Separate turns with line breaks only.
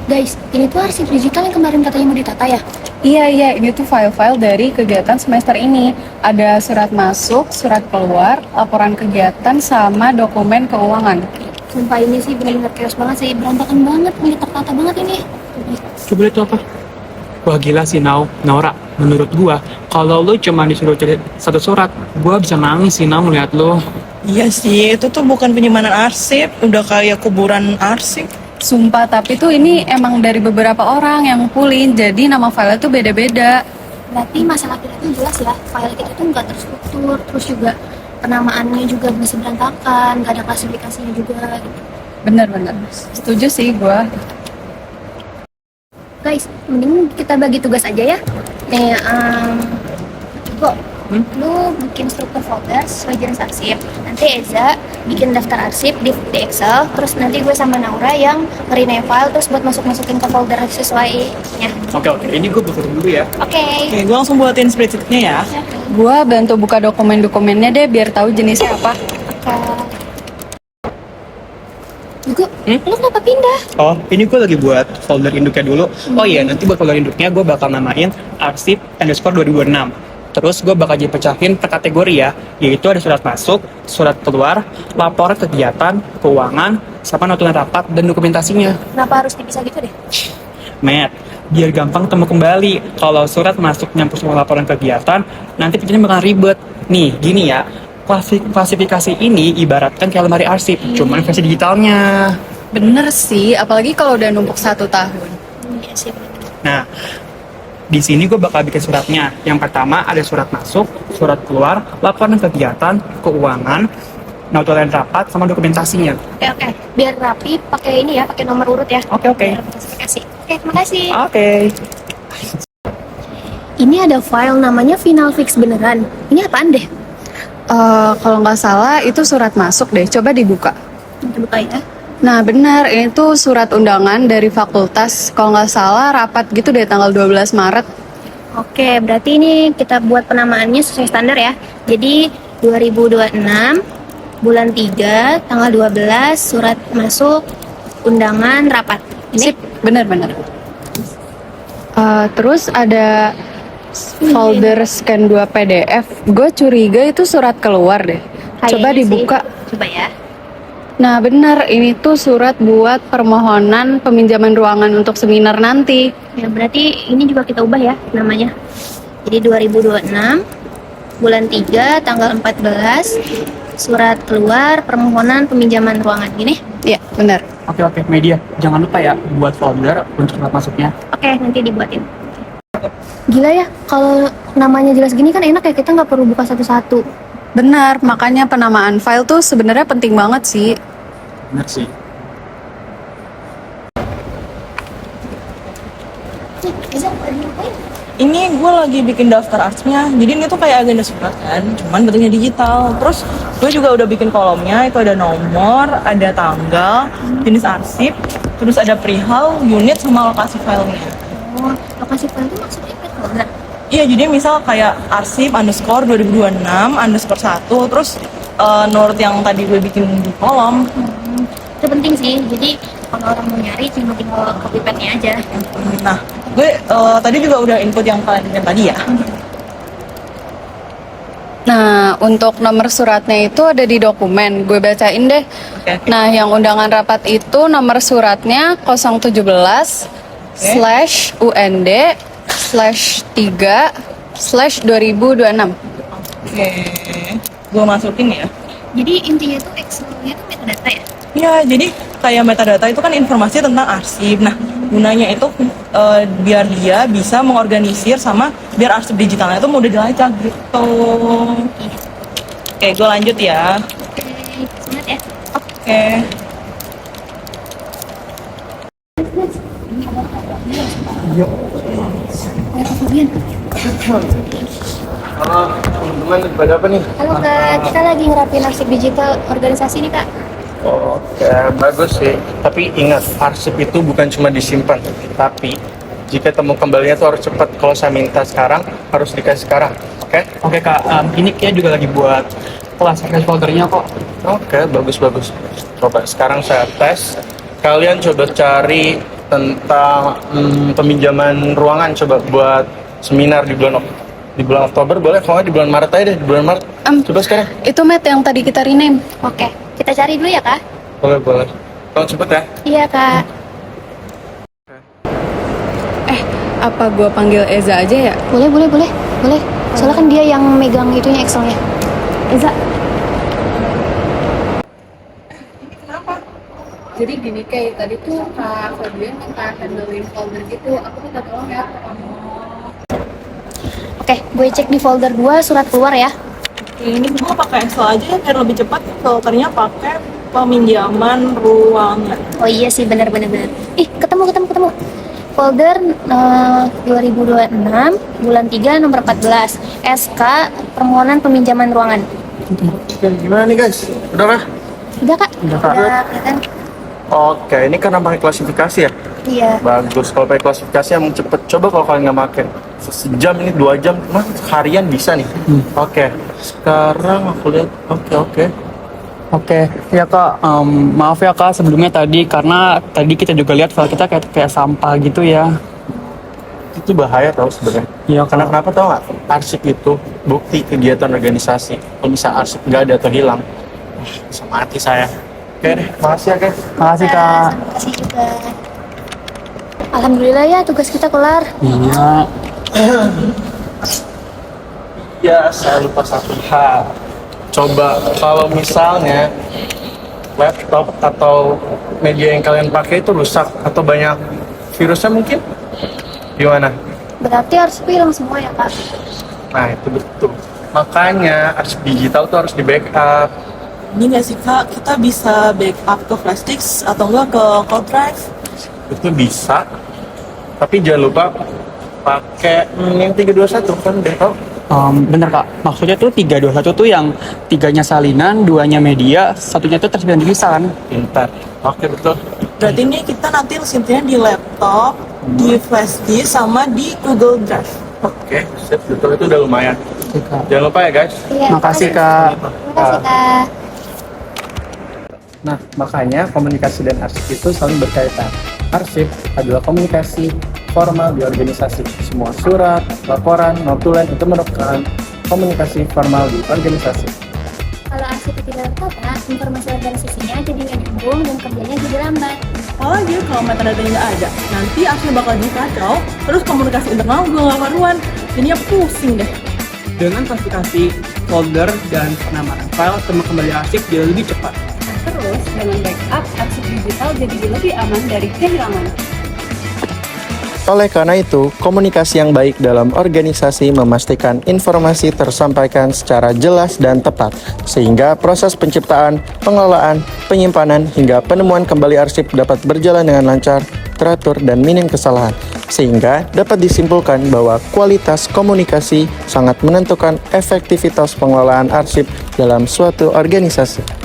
Guys, ini tuh arsip digital yang kemarin katanya mau ditata ya?
Iya, ini tuh file-file dari kegiatan semester ini. Ada surat masuk, surat keluar, laporan kegiatan, sama dokumen keuangan.
Sumpah ini sih benar-benar chaos banget sih, berantakan banget, nggak tertata banget ini.
Coba lihat tuh apa? Wah gila sih Naura. Menurut gua, kalau lu cuma disuruh cari satu surat, gua bisa nangis sih melihat lu.
Iya sih, itu tuh bukan penyimpanan arsip, udah kayak kuburan arsip.
Sumpah, tapi tuh ini emang dari beberapa orang yang ngumpulin, jadi nama file tuh beda-beda.
Berarti masalah kita tuh jelas ya, file kita tuh nggak terstruktur, terus juga penamaannya juga masih berantakan, nggak ada klasifikasinya juga gitu.
Bener-bener, setuju sih gua.
Guys, mending kita bagi tugas aja ya. Nih, kok lu bikin struktur folder sesuai jenis arsip. Nanti Eza bikin daftar arsip di Excel. Terus nanti gue sama Naura yang nge-rename file terus buat masukin ke folder sesuainya.
Oke, ini gua buka dulu ya.
Oke.
Oke, gue langsung buatin spreadsheet-nya ya.
Gua bantu buka dokumen-dokumennya deh biar tahu jenisnya apa.
Juga, lu kenapa pindah?
Oh, ini gue lagi buat folder induknya dulu. Oh iya, nanti buat folder induknya gue bakal namain arsip underscore 2006. Terus gue bakal dipecahin per kategori ya, yaitu ada surat masuk, surat keluar, laporan kegiatan, keuangan, sama notulen rapat dan dokumentasinya.
Kenapa harus dipisah gitu deh?
Matt, biar gampang temu kembali. Kalau surat masuk nyampur sama laporan kegiatan, nanti pikirannya bakal ribet. Nih, gini ya, klasifikasi ini ibaratkan kayak lemari arsip, cuman versi digitalnya.
Bener sih, apalagi kalau udah numpuk 1 tahun.
Iya sih.
Nah, di sini gue bakal bikin suratnya. Yang pertama ada surat masuk, surat keluar, laporan kegiatan, keuangan, notulen rapat, sama dokumentasinya.
Oke. Biar rapi, pakai ini ya, pakai nomor urut ya.
Oke.
Biar klasifikasi. Oke, terima kasih.
Oke.
Ini ada file namanya final fix beneran. Ini apaan deh?
Kalau nggak salah itu surat masuk deh, coba dibuka.
Kita buka ya.
Nah benar, ini tuh surat undangan dari fakultas. Kalau nggak salah rapat gitu deh tanggal 12 Maret.
Oke, berarti ini kita buat penamaannya sesuai standar ya. Jadi 2026 bulan 3 tanggal 12 surat masuk undangan rapat. Ini
Sip, benar-benar. Terus ada folder scan 2 PDF. Gue curiga itu surat keluar deh. Coba
kayaknya sih.
dibuka.
Coba ya.
Nah benar, ini tuh surat buat permohonan peminjaman ruangan untuk seminar nanti.
Ya berarti ini juga kita ubah ya namanya. Jadi 2026 bulan 3 tanggal 14 surat keluar permohonan peminjaman ruangan gini.
Iya, benar.
Oke, media. Jangan lupa ya buat folder untuk surat masuknya.
Oke, nanti dibuatin. Gila ya, kalau namanya jelas gini kan enak ya, kita nggak perlu buka satu-satu.
Benar, makanya penamaan file tuh sebenarnya penting banget sih.
Benar sih.
Ini gue lagi bikin daftar arsipnya, jadi ini tuh kayak agenda surat kan, cuman bentuknya digital. Terus gue juga udah bikin kolomnya, itu ada nomor, ada tanggal, jenis arsip, terus ada perihal, unit, sama lokasi filenya.
Oh, lokasi file itu maksudnya apa folder?
Iya, jadi misal kayak arsip underscore 2026 underscore 1, terus note yang tadi gue bikin di kolom.
Itu penting sih, jadi kalau orang mau nyari cuma tinggal copy paste-nya aja.
Nah, gue tadi juga udah input yang kalian bikin tadi ya.
Nah, untuk nomor suratnya itu ada di dokumen. Gue bacain deh.
Oke.
Nah, yang undangan rapat itu nomor suratnya 017/3/2026.
Oke, gue masukin ya.
Jadi intinya tuh Excel-nya tuh metadata ya?
Ya, jadi kayak metadata itu kan informasi tentang arsip. Nah, gunanya itu biar dia bisa mengorganisir sama biar arsip digitalnya itu mudah dilacak gitu. Oke, gue lanjut ya.
Oke, semangat ya.
Oke.
Halo teman-teman, pada apa nih?
Halo Kak, kita lagi ngerapin arsip digital organisasi nih Kak.
Oke, bagus sih. Tapi ingat, arsip itu bukan cuma disimpan, tapi jika temu kembalinya tuh harus cepat. Kalau saya minta sekarang, harus dikasih sekarang. Oke?
Oke kak, ini Kia juga lagi buat klasifikasi foldernya kok.
Oke, bagus-bagus. Coba sekarang saya tes. Kalian coba cari tentang peminjaman ruangan coba buat seminar di bulan Oktober boleh, kalau nggak di bulan Maret aja deh, di bulan Maret. Coba sekarang.
Itu Matt yang tadi kita rename.
Oke, kita cari dulu ya kak.
Boleh. Tolong cepet ya.
Iya kak.
Apa gua panggil Eza aja ya?
Boleh. Soalnya kan dia yang megang itunya Excelnya. Eza.
Jadi gini kayak tadi tuh Kak Fabian minta handlein folder gitu. Aku minta tolong ya ke kamu.
Oke, gue cek di folder 2 surat keluar ya.
Ini gue pakai Excel aja ya biar lebih cepat. Filternya pakai peminjaman ruangan.
Oh iya sih, benar. Ih, ketemu. Folder 2026 bulan 3 nomor 14 SK permohonan peminjaman ruangan.
Oke, gimana nih guys? Udah kah?
Udah kak?
Udah, Kak.
Kelihatan?
Oke, ini karena pakai klasifikasi ya?
Iya.
Bagus, kalau pakai klasifikasi emang cepet. Coba kalau kalian nggak pakai sejam ini 2 jam, mah harian bisa nih. Oke, sekarang aku lihat.
Oke, ya kak, maaf ya kak sebelumnya tadi karena tadi kita juga lihat file kita kayak sampah gitu ya.
Itu bahaya tau sebenarnya.
Iya,
Karena
Kak.
kenapa tau nggak? Arsip itu bukti kegiatan organisasi. Kalau misalnya arsip nggak ada atau hilang, bisa mati saya. Oke deh, makasih ya guys.
Makasih kak.
Terima kasih juga. Alhamdulillah ya tugas kita kelar.
Iya.
Ya, saya lupa satu hal. Coba kalau misalnya laptop atau media yang kalian pakai itu rusak atau banyak virusnya mungkin, gimana?
Berarti harus hilang semua ya kak.
Nah itu betul. Makanya arsip digital tuh harus di backup.
Ini nggak sih Kak, kita bisa backup ke flash disk atau enggak ke cloud drive?
Itu bisa, tapi jangan lupa pakai yang 321 kan udah tau.
Bener kak, maksudnya tuh 321 tuh yang 3-nya salinan, 2-nya media, 1-nya tuh tersimpan di lisan.
Pintar. Oke betul.
Berarti ini kita nanti simpennya di laptop, di flash disk, sama di Google Drive.
Oke, sip, betul itu udah lumayan.
Oke, Kak.
Jangan lupa ya guys.
Iya.
Makasih kak.
Terima kasih kak.
Nah, makanya komunikasi dan arsip itu saling berkaitan. Arsip adalah komunikasi formal di organisasi. Semua surat, laporan, notulen itu merupakan komunikasi formal di organisasi.
Kalau arsip tidak tertata, informasi organisasinya jadi nggak nyambung dan kerjanya jadi lambat.
Apalagi kalau metadata nggak ada, nanti akhirnya bakal jadi kacau, terus komunikasi internal juga nggak karuan. Jadinya pusing deh.
Dengan klasifikasi folder dan penamaan file sama kembali arsip jadi lebih cepat.
Terus dengan backup arsip digital jadi lebih aman dari kehilangan.
Oleh karena itu, komunikasi yang baik dalam organisasi memastikan informasi tersampaikan secara jelas dan tepat, sehingga proses penciptaan, pengelolaan, penyimpanan, hingga penemuan kembali arsip dapat berjalan dengan lancar, teratur, dan minim kesalahan. Sehingga dapat disimpulkan bahwa kualitas komunikasi sangat menentukan efektivitas pengelolaan arsip dalam suatu organisasi.